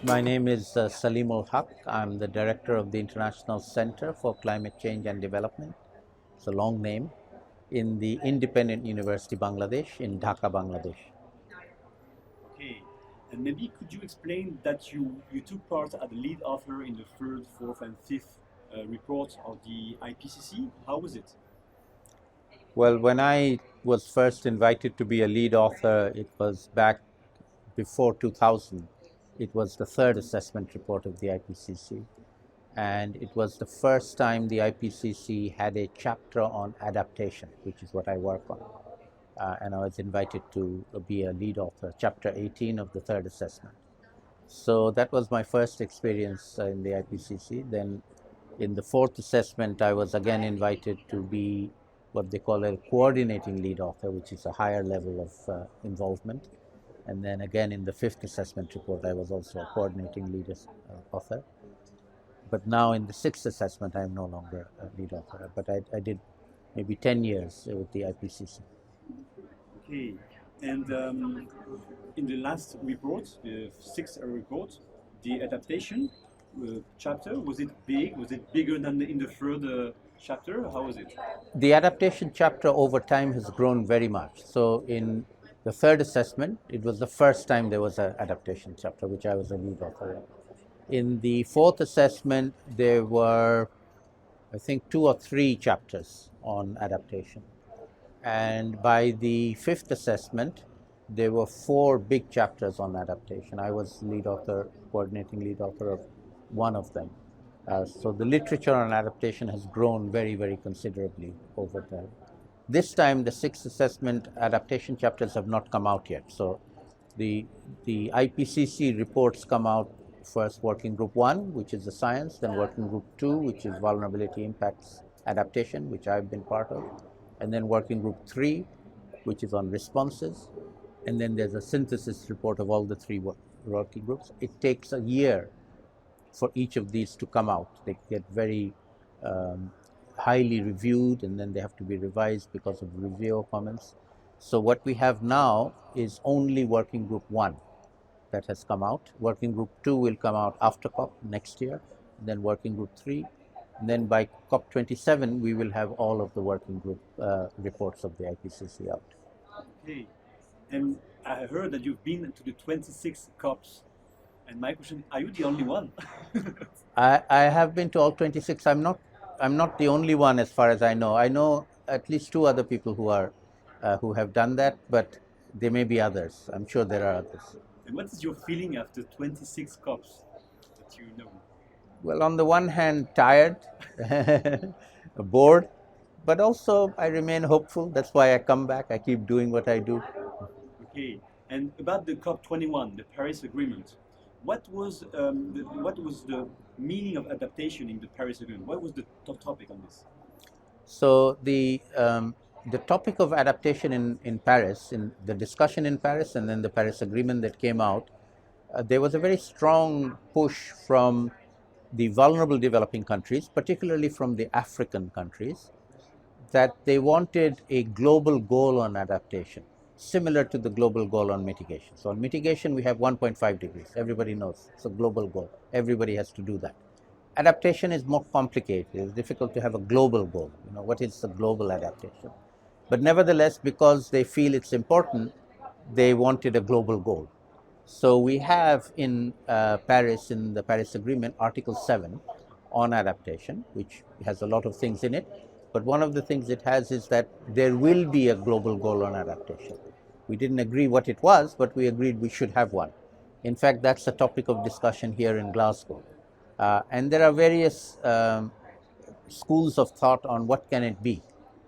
My name is Saleemul. I'm the director of the International Center for Climate Change and Development. It's a long name, in the Independent University Bangladesh in Dhaka, Bangladesh. Okay, and maybe could you explain that you took part as the lead author in the third, fourth, and fifth report of the IPCC? How was it? Well, when I was first invited to be a lead author, it was back before 2000. It was the third assessment report of the IPCC. And it was the first time the IPCC had a chapter on adaptation, which is what I work on. And I was invited to be a lead author, chapter 18 of the third assessment. So that was my first experience in the IPCC. Then in the fourth assessment, I was again invited to be what they call a coordinating lead author, which is a higher level of involvement. And then again in the fifth assessment report, I was also a coordinating lead author. But now in the sixth assessment, I'm no longer a lead author. But I did maybe 10 years with the IPCC. Okay, and in the last report, the sixth report, the adaptation chapter, was it big? Was it bigger than in the third chapter? How was it? The adaptation chapter over time has grown very much. So in the third assessment, it was the first time there was an adaptation chapter, which I was a lead author of. In the fourth assessment, there were, I think, 2 or 3 chapters on adaptation. And by the fifth assessment, there were 4 big chapters on adaptation. I was lead author, coordinating lead author of one of them. So the literature on adaptation has grown very, very considerably over time. This time, the sixth assessment adaptation chapters have not come out yet. So the IPCC reports come out first, working group 1, which is the science, then working group 2, which is vulnerability impacts adaptation, which I've been part of, and then working group 3, which is on responses, and then there's a synthesis report of all the 3 working groups. It takes a year for each of these to come out. They get very highly reviewed, and then they have to be revised because of reviewer comments. So what we have now is only working group 1 that has come out. Working group 2 will come out after COP next year, then working group 3, and then by COP27 we will have all of the working group reports of the IPCC out. Okay, and I heard that you've been to the 26 COPs, and my question: are you the only one? I have been to all 26. I'm not the only one as far as I know. I know at least 2 other people who have done that, but there may be others. I'm sure there are others. And what is your feeling after 26 COPs that you know? Well, on the one hand, tired, bored, but also I remain hopeful. That's why I come back. I keep doing what I do. Okay, and about the COP21, the Paris Agreement, what was the meaning of adaptation in the Paris Agreement? What was the top topic on this? So the topic of adaptation in Paris, in the discussion in Paris, and then the Paris Agreement that came out, there was a very strong push from the vulnerable developing countries, particularly from the African countries, that they wanted a global goal on adaptation, similar to the global goal on mitigation. So on mitigation, we have 1.5 degrees. Everybody knows it's a global goal. Everybody has to do that. Adaptation is more complicated. It's difficult to have a global goal. What is the global adaptation? But nevertheless, because they feel it's important, they wanted a global goal. So we have in Paris, in the Paris Agreement, Article 7 on adaptation, which has a lot of things in it. But one of the things it has is that there will be a global goal on adaptation. We didn't agree what it was, but we agreed we should have one. In fact, that's the topic of discussion here in Glasgow. And there are various schools of thought on what can it be,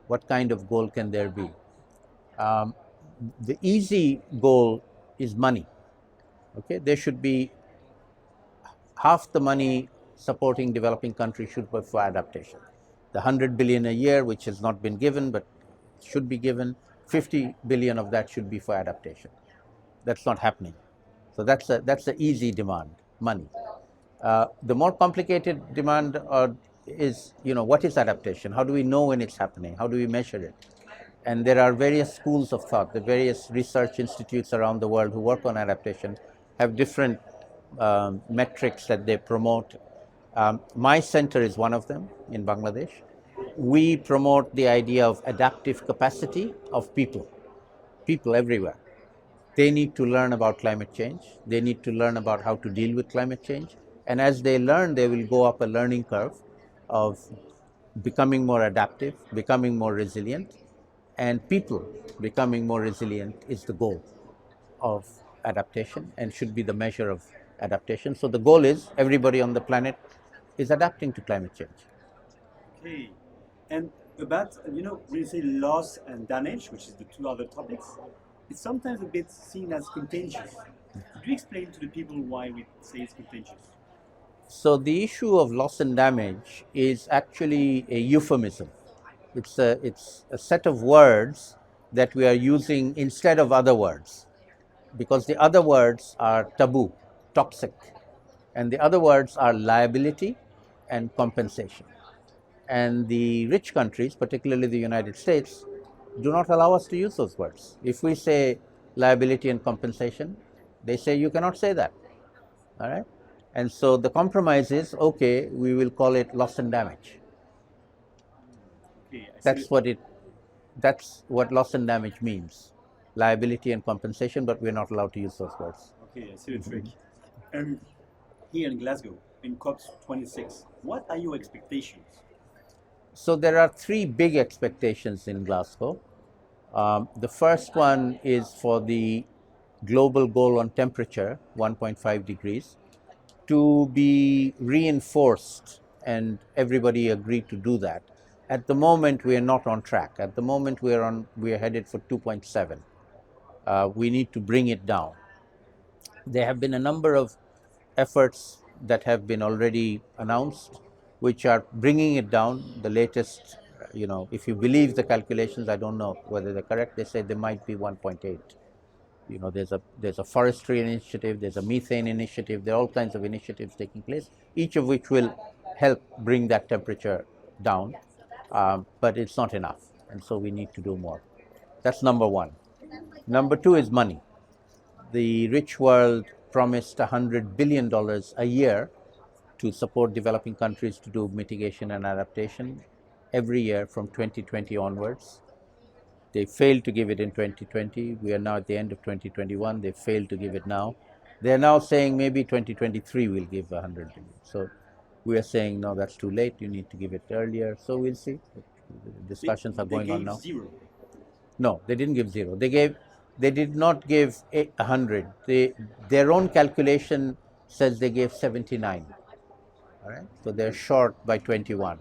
what kind of goal can there be. The easy goal is money. Okay, there should be half the money supporting developing countries should be for adaptation. The 100 billion a year, which has not been given but should be given, 50 billion of that should be for adaptation. That's not happening. So that's the easy demand, money. The more complicated demand is, what is adaptation? How do we know when it's happening? How do we measure it? And there are various schools of thought. The various research institutes around the world who work on adaptation have different metrics that they promote. My center is one of them in Bangladesh. We promote the idea of adaptive capacity of people everywhere. They need to learn about climate change. They need to learn about how to deal with climate change. And as they learn, they will go up a learning curve of becoming more adaptive, becoming more resilient. And people becoming more resilient is the goal of adaptation and should be the measure of adaptation. So the goal is everybody on the planet is adapting to climate change. Okay. And about, when you say loss and damage, which is the two other topics, it's sometimes a bit seen as contentious. Could you explain to the people why we say it's contentious? So the issue of loss and damage is actually a euphemism. It's a set of words that we are using instead of other words, because the other words are taboo, toxic, and the other words are liability and compensation. And the rich countries, particularly the United States, do not allow us to use those words. If we say liability and compensation, they say you cannot say that. All right? And so the compromise is, okay, we will call it loss and damage. Okay, That's what loss and damage means. Liability and compensation, but we're not allowed to use those words. Okay, I see the trick. Here in Glasgow, in COP26, what are your expectations? So there are three big expectations in Glasgow. The first one is for the global goal on temperature, 1.5 degrees, to be reinforced, and everybody agreed to do that. At the moment, we are not on track. At the moment, we are headed for 2.7. We need to bring it down. There have been a number of efforts that have been already announced, which are bringing it down. The latest, if you believe the calculations, I don't know whether they're correct. They say there might be 1.8. There's a forestry initiative, there's a methane initiative, there are all kinds of initiatives taking place, each of which will help bring that temperature down, but it's not enough, and so we need to do more. That's number one. Number two is money. The rich world promised $100 billion a year to support developing countries to do mitigation and adaptation every year from 2020 onwards. They failed to give it in 2020. We are now at the end of 2021. They failed to give it now. They're now saying maybe 2023 we'll give 100 billion. So we are saying, no, that's too late. You need to give it earlier. So we'll see. Discussions are going on now. Zero. No, they didn't give zero. They did not give 100. Their own calculation says they gave 79. All right. So they're short by 21,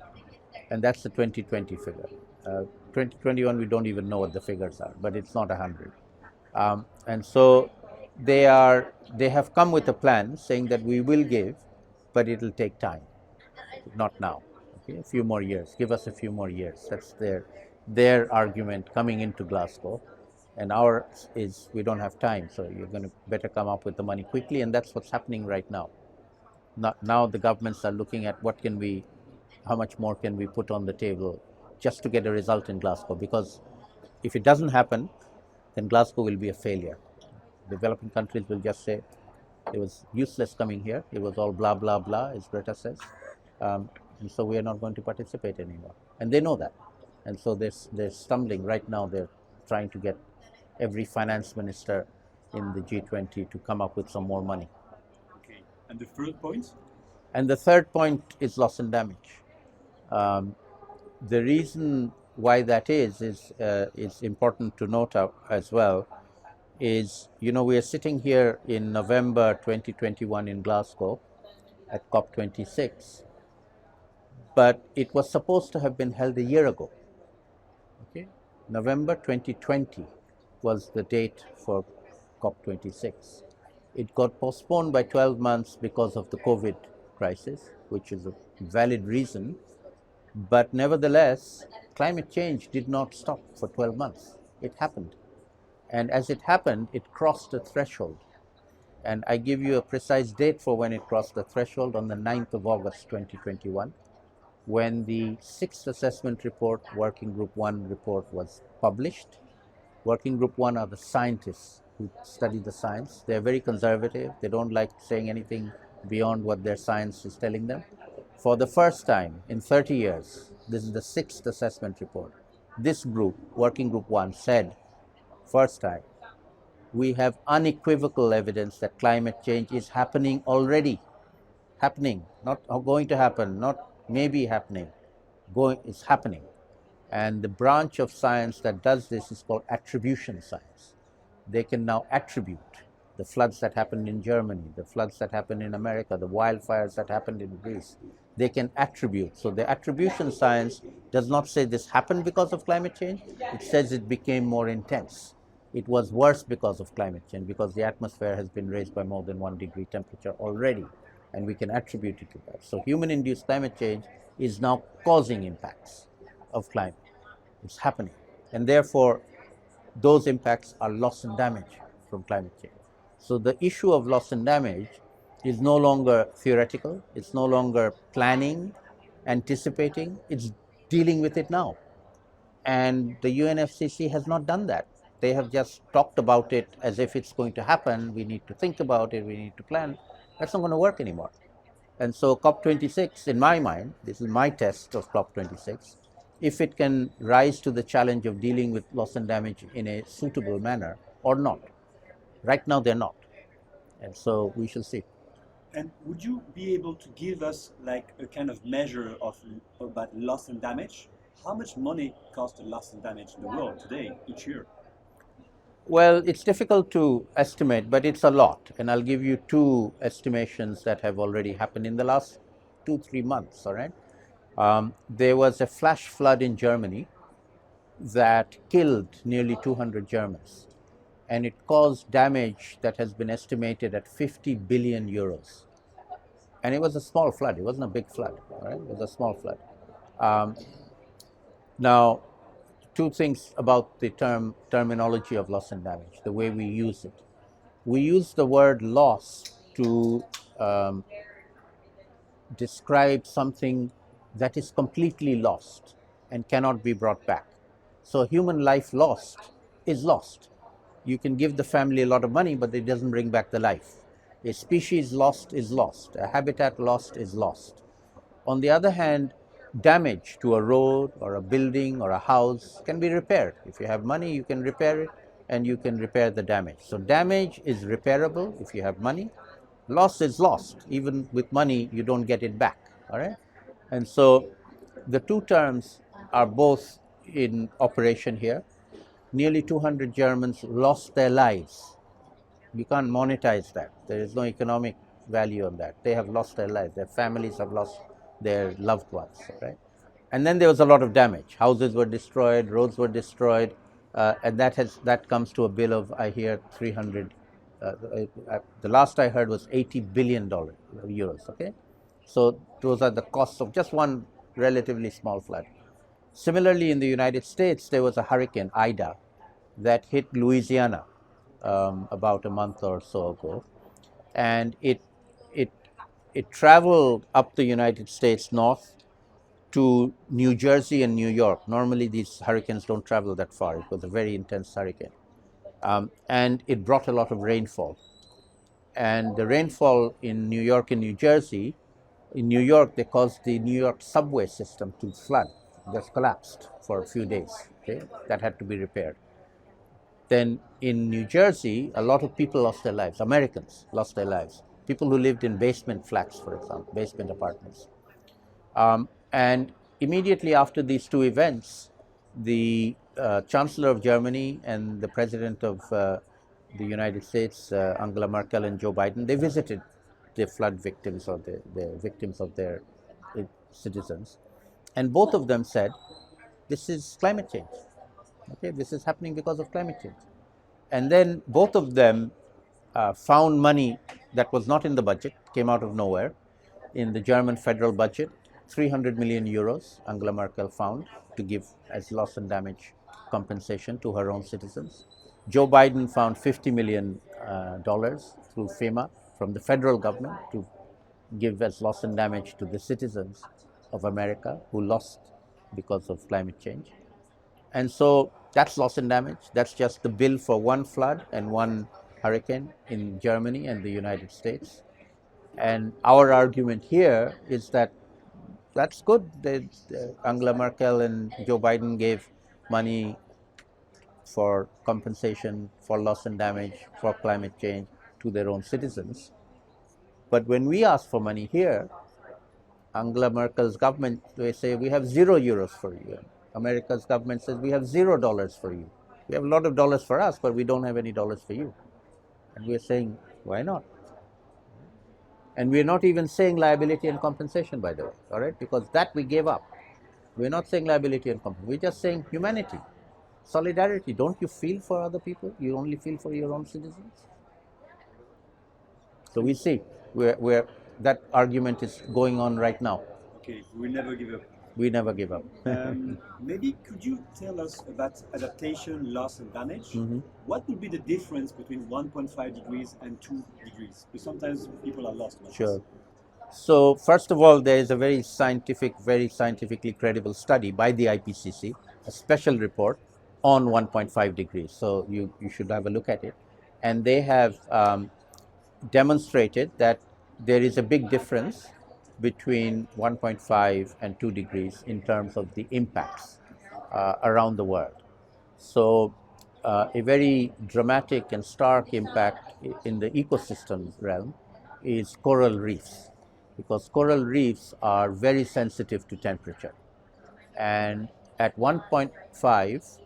and that's the 2020 figure. 2021, we don't even know what the figures are, but it's not 100. And so they have come with a plan saying that we will give, but it'll take time, not now. Okay, a few more years. Give us a few more years. That's their argument coming into Glasgow, and ours is we don't have time, so you're going to better come up with the money quickly, and that's what's happening right now. Now the governments are looking at how much more can we put on the table just to get a result in Glasgow, because if it doesn't happen, then Glasgow will be a failure. Developing countries will just say, it was useless coming here, it was all blah, blah, blah, as Greta says, and so we are not going to participate anymore. And they know that. And so they're stumbling right now. They're trying to get every finance minister in the G20 to come up with some more money. Okay. And the third point? And the third point is loss and damage. The reason why that is important to note as well, is, we are sitting here in November 2021 in Glasgow at COP26, but it was supposed to have been held a year ago. Okay, November 2020 was the date for COP26. It got postponed by 12 months because of the COVID crisis, which is a valid reason. But nevertheless, climate change did not stop for 12 months. It happened. And as it happened, it crossed a threshold. And I give you a precise date for when it crossed the threshold, on the 9th of August 2021, when the 6th assessment report, Working Group 1 report, was published. Working Group 1 are the scientists who study the science. They're very conservative. They don't like saying anything beyond what their science is telling them. For the first time in 30 years, this is the 6th assessment report, this group, Working Group 1, said, first time, we have unequivocal evidence that climate change is happening already. Happening, not going to happen, not maybe happening. It's happening. And the branch of science that does this is called attribution science. They can now attribute the floods that happened in Germany, the floods that happened in America, the wildfires that happened in Greece. They can attribute. So the attribution science does not say this happened because of climate change. It says it became more intense. It was worse because of climate change, because the atmosphere has been raised by more than 1 degree temperature already, and we can attribute it to that. So human-induced climate change is now causing impacts of climate. It's happening. And therefore, those impacts are loss and damage from climate change. So the issue of loss and damage is no longer theoretical. It's no longer planning, anticipating. It's dealing with it now. And the UNFCCC has not done that. They have just talked about it as if it's going to happen. We need to think about it. We need to plan. That's not going to work anymore. And so COP26, in my mind, this is my test of COP26, if it can rise to the challenge of dealing with loss and damage in a suitable manner or not. Right now, they're not. And so we shall see. And would you be able to give us like a kind of measure of about loss and damage? How much money costs loss and damage in the world today, each year? Well, it's difficult to estimate, but it's a lot. And I'll give you 2 estimations that have already happened in the last 2-3 months, all right? There was a flash flood in Germany that killed nearly 200 Germans. And it caused damage that has been estimated at 50 billion euros. And it was a small flood. It wasn't a big flood, all right? It was a small flood. Now, 2 things about the terminology of loss and damage, the way we use it. We use the word loss to describe something that is completely lost and cannot be brought back. So human life lost is lost. You can give the family a lot of money, but it doesn't bring back the life. A species lost is lost. A habitat lost is lost. On the other hand, damage to a road or a building or a house can be repaired. If you have money, you can repair it, and you can repair the damage. So damage is repairable if you have money. Loss is lost. Even with money, you don't get it back. All right? And so the 2 terms are both in operation here. Nearly 200 Germans lost their lives. You can't monetize that. There is no economic value on that. They have lost their lives. Their families have lost their loved ones, right? And then there was a lot of damage. Houses were destroyed, roads were destroyed, and that comes to a bill of, I hear, 300. The last I heard was $80 billion euros. Okay, so those are the costs of just one relatively small flood. Similarly, in the United States, there was a hurricane, Ida, that hit Louisiana about a month or so ago, and it traveled up the United States north to New Jersey and New York. Normally, these hurricanes don't travel that far. It was a very intense hurricane, and it brought a lot of rainfall. And the rainfall in New York and New Jersey, in New York, they caused the New York subway system to flood. Just collapsed for a few days. Okay, that had to be repaired. Then in New Jersey, a lot of people lost their lives. Americans lost their lives. People who lived in basement flats, for example, basement apartments. And immediately after these 2 events, the Chancellor of Germany and the President of the United States, Angela Merkel and Joe Biden, they visited the flood victims or the victims of their citizens. And both of them said, this is climate change. Okay, this is happening because of climate change. And then both of them found money that was not in the budget, came out of nowhere, in the German federal budget. 300 million euros Angela Merkel found to give as loss and damage compensation to her own citizens. Joe Biden found $50 million through FEMA from the federal government to give as loss and damage to the citizens of America who lost because of climate change. And so That's loss and damage. That's just the bill for one flood and one hurricane in Germany and the United States. And our argument here is that that's good. Angela Merkel and Joe Biden gave money for compensation for loss and damage for climate change to their own citizens. But when we ask for money here, Angela Merkel's government, they say we have €0 for you. America's government says we have $0 for you. We have a lot of dollars for us, but we don't have any dollars for you. And we're saying, why not? And we're not even saying liability and compensation, by the way, all right? Because that we gave up. We're not saying liability and compensation. We're just saying humanity, solidarity. Don't you feel for other people? You only feel for your own citizens? So we see where that argument is going on right now. Okay, we never give up. We never give up. Maybe could you tell us about adaptation, loss and damage? What would be the difference between 1.5 degrees and 2 degrees? Because sometimes people are lost. Sure. So first of all, there is a very scientifically credible study by the IPCC, a special report on 1.5 degrees. So you should have a look at it. And they have demonstrated that there is a big difference between 1.5 and 2 degrees in terms of the impacts around the world. So a very dramatic and stark impact in the ecosystem realm is coral reefs, because coral reefs are very sensitive to temperature. And at 1.5,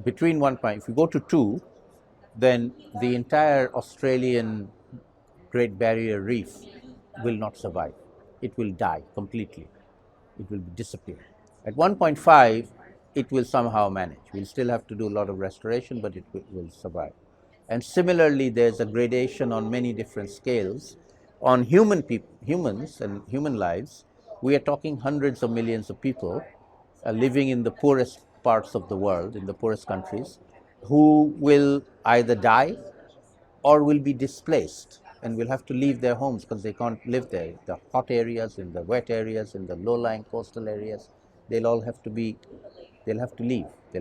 between 1. If you go to 2, then the entire Australian Great Barrier Reef will not survive. It will die completely. It will disappear. At 1.5, it will somehow manage. We'll still have to do a lot of restoration, but it will survive. And similarly, there's a gradation on many different scales. On humans and human lives, we are talking hundreds of millions of people living in the poorest parts of the world, in the poorest countries, who will either die or will be displaced and will have to leave their homes because they can't live there. The hot areas, in the wet areas, in the low-lying coastal areas, they'll have to leave. They'll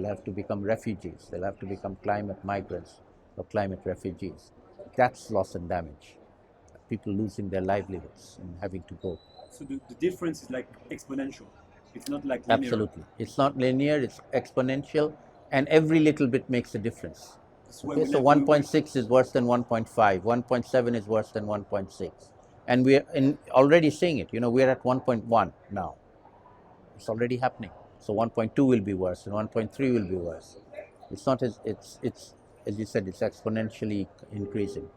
have to become refugees. They'll have to become climate migrants or climate refugees. That's loss and damage. People losing their livelihoods and having to go. So the difference is like exponential. It's not like linear. Absolutely. It's not linear, it's exponential, and every little bit makes a difference. Okay, so 1.6 is worse than 1.5, 1.7 is worse than 1.6. And we're already seeing it. We're at 1.1 now. It's already happening. So 1.2 will be worse and 1.3 will be worse. It's not as as you said, it's exponentially increasing.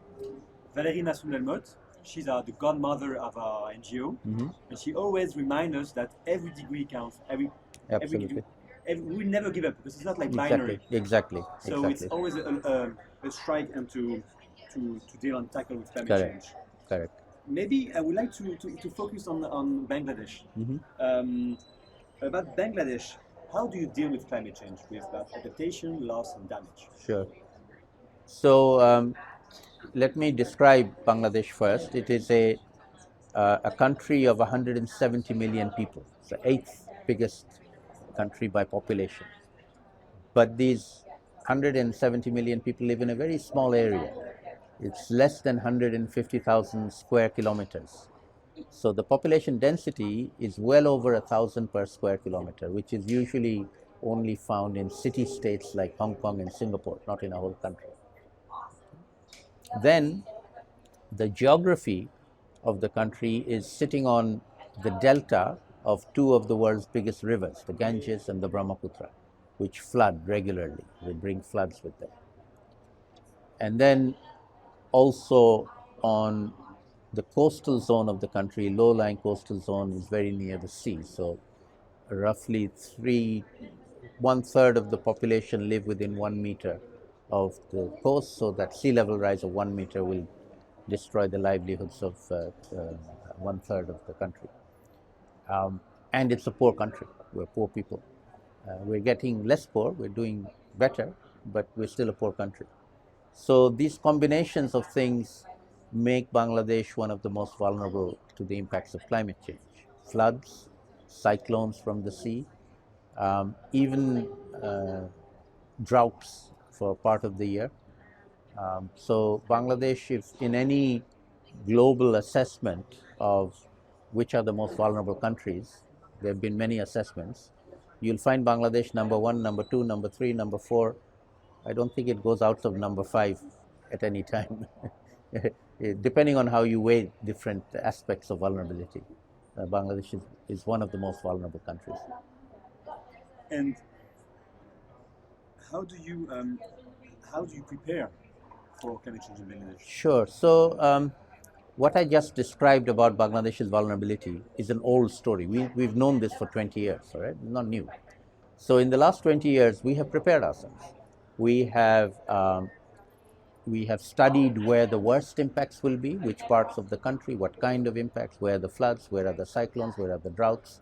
Valérie Nassoun-Delmotte, she's the godmother of our NGO, and she always reminds us that every degree counts. Every degree, we never give up because it's not like binary. Exactly. So it's always a strike and to deal and tackle with climate change. Correct. Maybe I would like to focus on Bangladesh. About Bangladesh, how do you deal with climate change, with adaptation, loss, and damage? Sure. So let me describe Bangladesh first. It is a country of 170 million people. It's the 8th biggest country by population. But these 170 million people live in a very small area. It's less than 150,000 square kilometers. So the population density is well over 1,000 per square kilometer, which is usually only found in city-states like Hong Kong and Singapore, not in a whole country. Then the geography of the country is sitting on the delta of 2 of the world's biggest rivers, the Ganges and the Brahmaputra, which flood regularly. They bring floods with them. And then also on the coastal zone of the country, low-lying coastal zone is very near the sea. So roughly 1/3 of the population live within 1 meter of the coast, so that sea level rise of 1 meter will destroy the livelihoods of 1/3 of the country. And it's a poor country. We're poor people. We're getting less poor. We're doing better, but we're still a poor country. So these combinations of things make Bangladesh one of the most vulnerable to the impacts of climate change. Floods, cyclones from the sea, even droughts for part of the year. So Bangladesh, if in any global assessment of which are the most vulnerable countries, there have been many assessments, you'll find Bangladesh number 1, number 2, number 3, number 4. I don't think it goes out of number 5 at any time, depending on how you weigh different aspects of vulnerability. Bangladesh is one of the most vulnerable countries. And how do you prepare for climate change in Bangladesh? Sure. So what I just described about Bangladesh's vulnerability is an old story. We've known this for 20 years, all right? Not new. So in the last 20 years, we have prepared ourselves. We have studied where the worst impacts will be, which parts of the country, what kind of impacts, where are the floods, where are the cyclones, where are the droughts.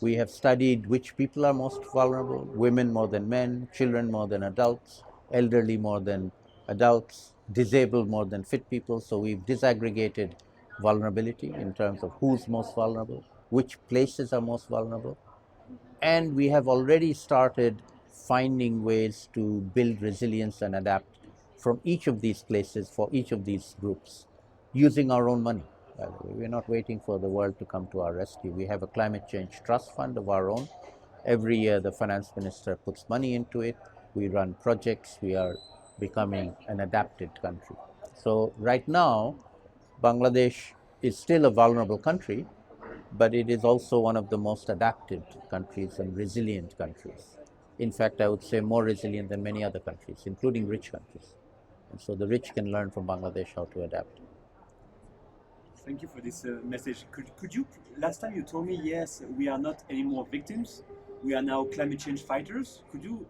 We have studied which people are most vulnerable, women more than men, children more than adults, elderly more than adults, disabled more than fit people. So we've disaggregated vulnerability in terms of who's most vulnerable, which places are most vulnerable. And we have already started finding ways to build resilience and adapt from each of these places for each of these groups using our own money. We're not waiting for the world to come to our rescue. We have a climate change trust fund of our own. Every year the finance minister puts money into it. We run projects. We are becoming an adapted country. So right now, Bangladesh is still a vulnerable country, but it is also one of the most adapted countries and resilient countries. In fact, I would say more resilient than many other countries, including rich countries. And so the rich can learn from Bangladesh how to adapt. Thank you for this message. Could you, last time you told me, yes, we are not anymore victims, we are now climate change fighters. Could you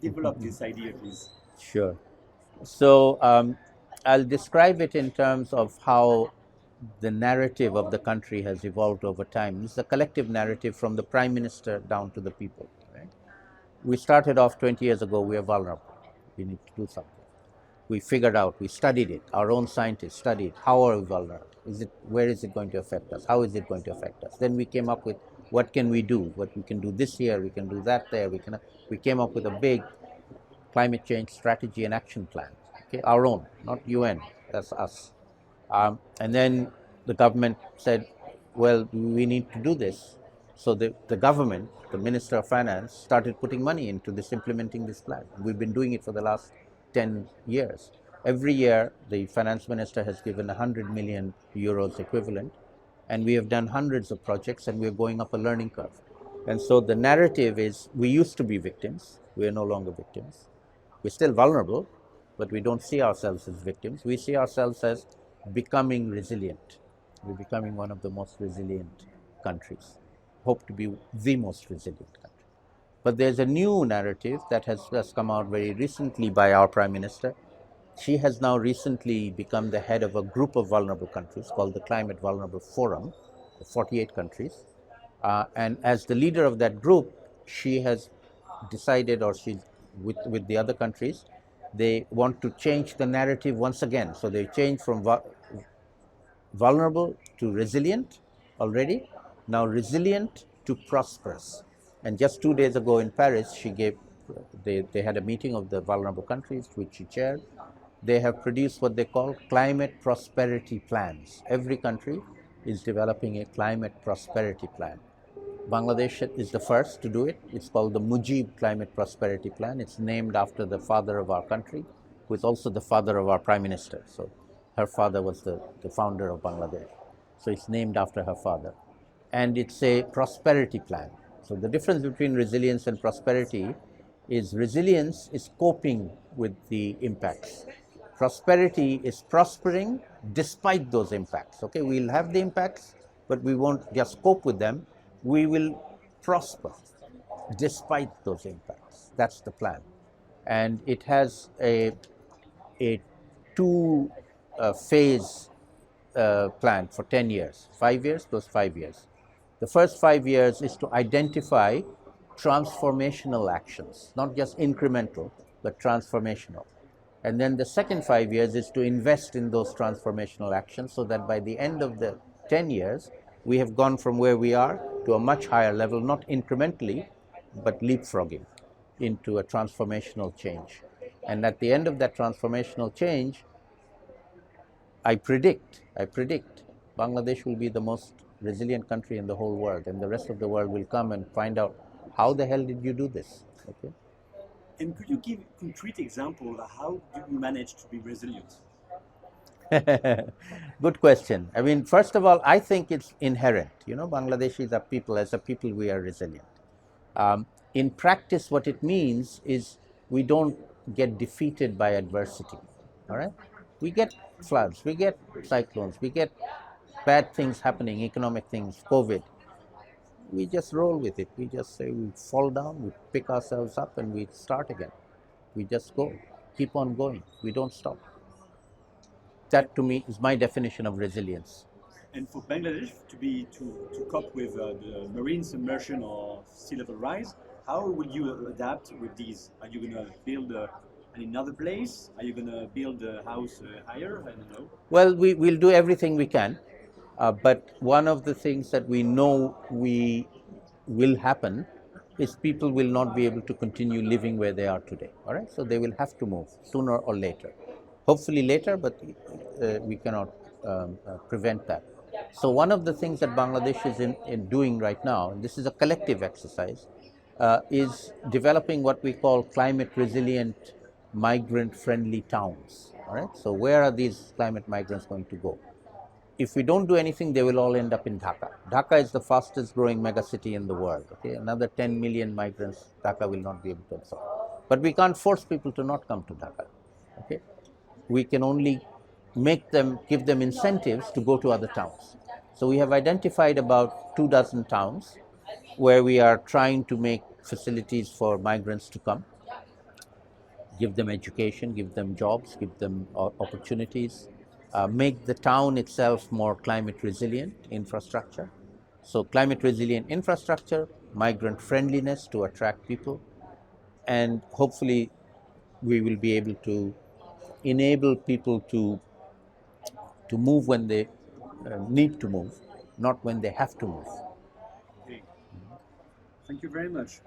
develop this idea, please? Sure. So I'll describe it in terms of how the narrative of the country has evolved over time. It's a collective narrative from the prime minister down to the people. Right? We started off 20 years ago, we are vulnerable. We need to do something. We figured out, we studied it. Our own scientists studied how are we vulnerable? Where is it going to affect us? How is it going to affect us? Then we came up with what can we do? What we can do this year, we can do that there. We came up with a big climate change strategy and action plan. Okay, our own, not UN, that's us. And then the government said, well, we need to do this. So the government, the Minister of Finance, started putting money into this, implementing this plan. We've been doing it for the last 10 years. Every year, the finance minister has given 100 million euros equivalent, and we have done hundreds of projects, and we're going up a learning curve. And so the narrative is, we used to be victims, we are no longer victims. We're still vulnerable, but we don't see ourselves as victims. We see ourselves as becoming resilient. We're becoming one of the most resilient countries. Hope to be the most resilient country. But there's a new narrative that has come out very recently by our Prime Minister. She has now recently become the head of a group of vulnerable countries called the Climate Vulnerable Forum, 48 countries. And as the leader of that group, she has decided, or she's with the other countries, they want to change the narrative once again. So they change from vulnerable to resilient already, now resilient to prosperous. And just 2 days ago in Paris, they had a meeting of the vulnerable countries, which she chaired. They have produced what they call climate prosperity plans. Every country is developing a climate prosperity plan. Bangladesh is the first to do it. It's called the Mujib Climate Prosperity Plan. It's named after the father of our country, who is also the father of our Prime Minister. So her father was the founder of Bangladesh. So it's named after her father. And it's a prosperity plan. So the difference between resilience and prosperity is resilience is coping with the impacts. Prosperity is prospering despite those impacts. Okay, we'll have the impacts, but we won't just cope with them. We will prosper despite those impacts. That's the plan. And it has a two phase plan for 10 years, 5 years plus 5 years. The first 5 years is to identify transformational actions, not just incremental, but transformational. And then the second 5 years is to invest in those transformational actions so that by the end of the 10 years, we have gone from where we are to a much higher level, not incrementally, but leapfrogging. into a transformational change. And at the end of that transformational change, I predict Bangladesh will be the most resilient country in the whole world, and the rest of the world will come and find out how the hell did you do this? Okay. And could you give a concrete example of how do you manage to be resilient? Good question. I mean, first of all, I think it's inherent. You know, Bangladeshis are people. As a people, we are resilient. In practice, what it means is we don't get defeated by adversity. All right? We get floods, we get cyclones, we get bad things happening, economic things, COVID. We just roll with it. We just say we fall down, we pick ourselves up, and we start again. We just go, keep on going. We don't stop. That to me is my definition of resilience. And for Bangladesh to cope with the marine submersion or sea level rise, how will you adapt with these? Are you going to build in another place? Are you going to build a house higher? I don't know. Well, we'll do everything we can, but one of the things that we know will happen is people will not be able to continue living where they are today. All right, so they will have to move sooner or later. Hopefully later, but we cannot prevent that. So one of the things that Bangladesh is in doing right now, and this is a collective exercise, is developing what we call climate resilient, migrant friendly towns. All right, so where are these climate migrants going to go? If we don't do anything, they will all end up in Dhaka. Dhaka is the fastest growing megacity in the world. Okay, another 10 million migrants, Dhaka will not be able to absorb. But we can't force people to not come to Dhaka. Okay, we can only give them incentives to go to other towns. So we have identified about 24 towns where we are trying to make facilities for migrants to come, give them education, give them jobs, give them opportunities, make the town itself more climate resilient infrastructure. So climate resilient infrastructure, migrant friendliness to attract people, and hopefully we will be able to enable people to move when they need to move, not when they have to move. Okay. Thank you very much.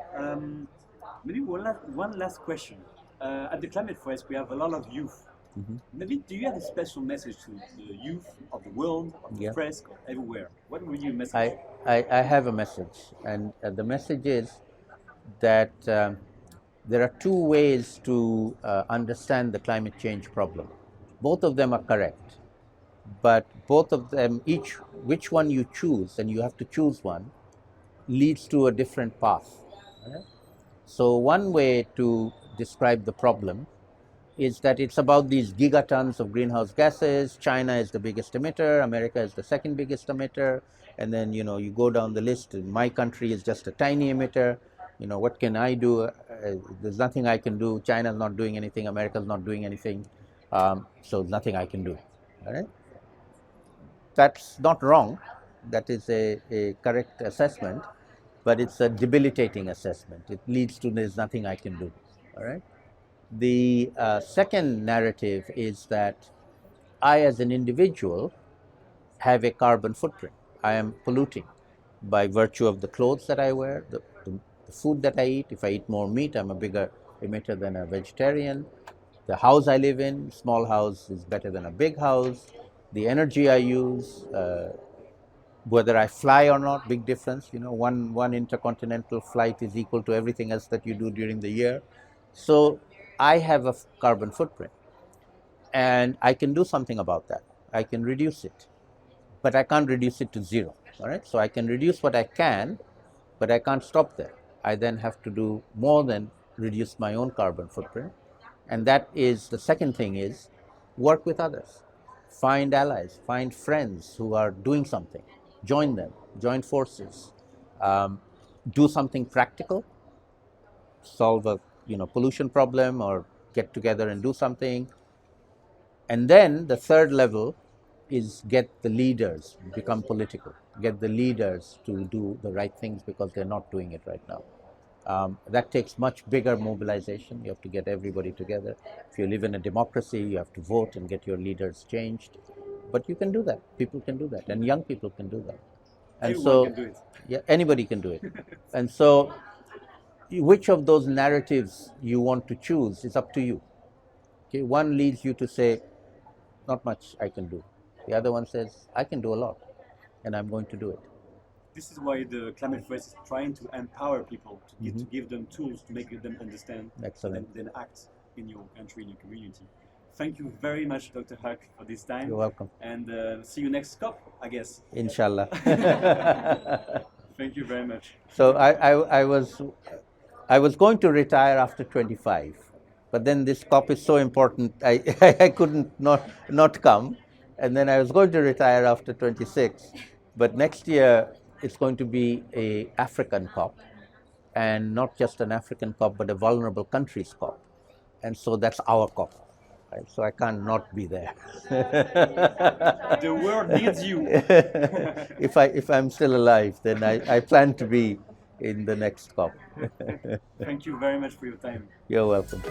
Maybe one last question. At the Climate Fresk, we have a lot of youth. Mm-hmm. Maybe do you have a special message to the youth of the world, of the Fresk, or everywhere? What would you message? I have a message, and the message is that there are two ways to understand the climate change problem. Both of them are correct, but both of them, which one you choose, and you have to choose one, leads to a different path. Right? So one way to describe the problem is that it's about these gigatons of greenhouse gases. China is the biggest emitter, America is the second biggest emitter, and then you go down the list, and my country is just a tiny emitter. What can I do? There's nothing I can do. China's not doing anything, America's not doing anything, so nothing I can do. All right? That's not wrong. That is a correct assessment, but it's a debilitating assessment. It leads to there's nothing I can do. All right. The second narrative is that I, as an individual, have a carbon footprint. I am polluting by virtue of the clothes that I wear, the food that I eat. If I eat more meat, I'm a bigger emitter than a vegetarian. The house I live in, small house is better than a big house. The energy I use, whether I fly or not, big difference. One intercontinental flight is equal to everything else that you do during the year. So I have a carbon footprint, and I can do something about that. I can reduce it, but I can't reduce it to zero. All right. So I can reduce what I can, but I can't stop there. I then have to do more than reduce my own carbon footprint, and that is the second thing is work with others, find allies, find friends who are doing something. Join them, join forces, do something practical, solve a pollution problem, or get together and do something. And then the third level is get the leaders, become political, get the leaders to do the right things because they're not doing it right now. That takes much bigger mobilization. You have to get everybody together. If you live in a democracy, you have to vote and get your leaders changed. But you can do that. People can do that, and young people can do that. And Anyone can do it. Yeah, anybody can do it. And so which of those narratives you want to choose is up to you. Okay, one leads you to say, not much I can do. The other one says, I can do a lot, and I'm going to do it. This is why the Climate Fresk is trying to empower people, to give them tools to make them understand Excellent. and then act in your country, in your community. Thank you very much, Dr. Huck, for this time. You're welcome. And see you next COP, I guess. Inshallah. Thank you very much. So I was going to retire after 25, but then this COP is so important, I couldn't not come. And then I was going to retire after 26, but next year it's going to be a African COP, and not just an African COP, but a vulnerable countries COP. And so that's our COP. Right? So I can't not be there. The world needs you. If I'm still alive, then I plan to be in the next COP. Thank you very much for your time. You're welcome.